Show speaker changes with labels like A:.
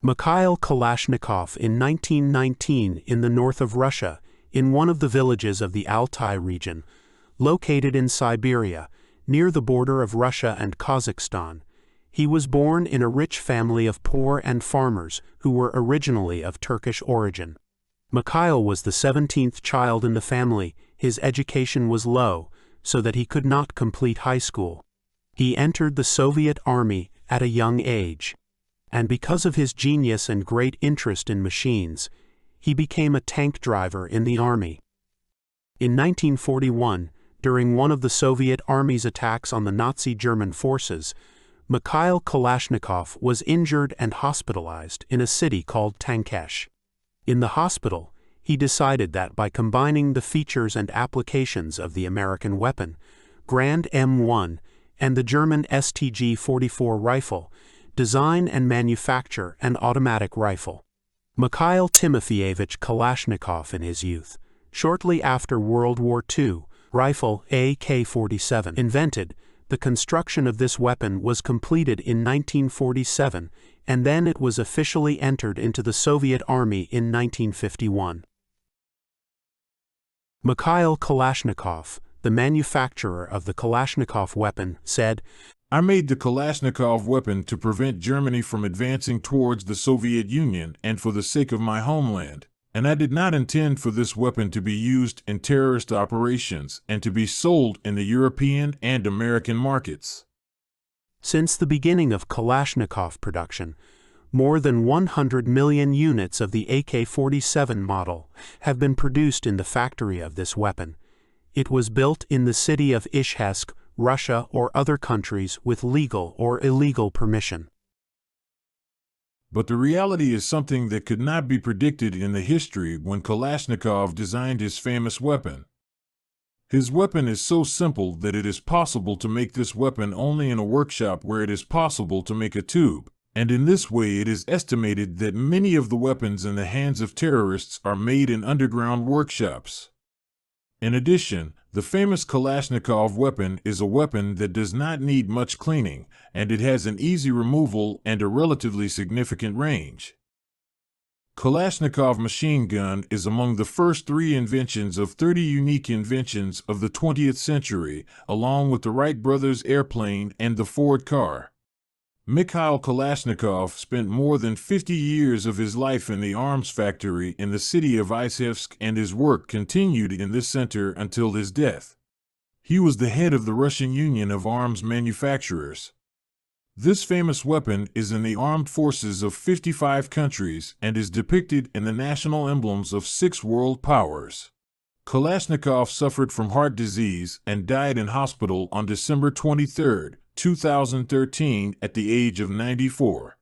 A: Mikhail Kalashnikov in 1919 in the north of Russia, in one of the villages of the Altai region, located in Siberia, near the border of Russia and Kazakhstan. He was born in a rich family of poor and farmers who were originally of Turkish origin. Mikhail was the 17th child in the family. His education was low, so that he could not complete high school. He entered the Soviet Army at a young age, and because of his genius and great interest in machines, he became a tank driver in the army. In 1941, during one of the Soviet Army's attacks on the Nazi German forces, Mikhail Kalashnikov was injured and hospitalized in a city called Tankesh. In the hospital, he decided that by combining the features and applications of the American weapon, Grand M1, and the German STG-44 rifle, design and manufacture an automatic rifle. Mikhail Timofeyevich Kalashnikov in his youth, shortly after World War II, rifle AK-47 invented. The construction of this weapon was completed in 1947, and then it was officially entered into the Soviet Army in 1951. Mikhail Kalashnikov, the manufacturer of the Kalashnikov weapon, said,
B: "I made the Kalashnikov weapon to prevent Germany from advancing towards the Soviet Union and for the sake of my homeland. And I did not intend for this weapon to be used in terrorist operations and to be sold in the European and American markets."
A: Since the beginning of Kalashnikov production, more than 100 million units of the AK-47 model have been produced in the factory of this weapon. It was built in the city of Izhevsk, Russia, or other countries with legal or illegal permission.
B: But the reality is something that could not be predicted in the history when Kalashnikov designed his famous weapon. His weapon is so simple that it is possible to make this weapon only in a workshop where it is possible to make a tube, and in this way it is estimated that many of the weapons in the hands of terrorists are made in underground workshops. In addition, the famous Kalashnikov weapon is a weapon that does not need much cleaning, and it has an easy removal and a relatively significant range. Kalashnikov machine gun is among the first 3 inventions of 30 unique inventions of the 20th century, along with the Wright brothers' airplane and the Ford car. Mikhail Kalashnikov spent more than 50 years of his life in the arms factory in the city of Izhevsk, and his work continued in this center until his death. He was the head of the Russian Union of Arms Manufacturers. This famous weapon is in the armed forces of 55 countries and is depicted in the national emblems of 6 world powers. Kalashnikov suffered from heart disease and died in hospital on December 23, 2013 at the age of 94.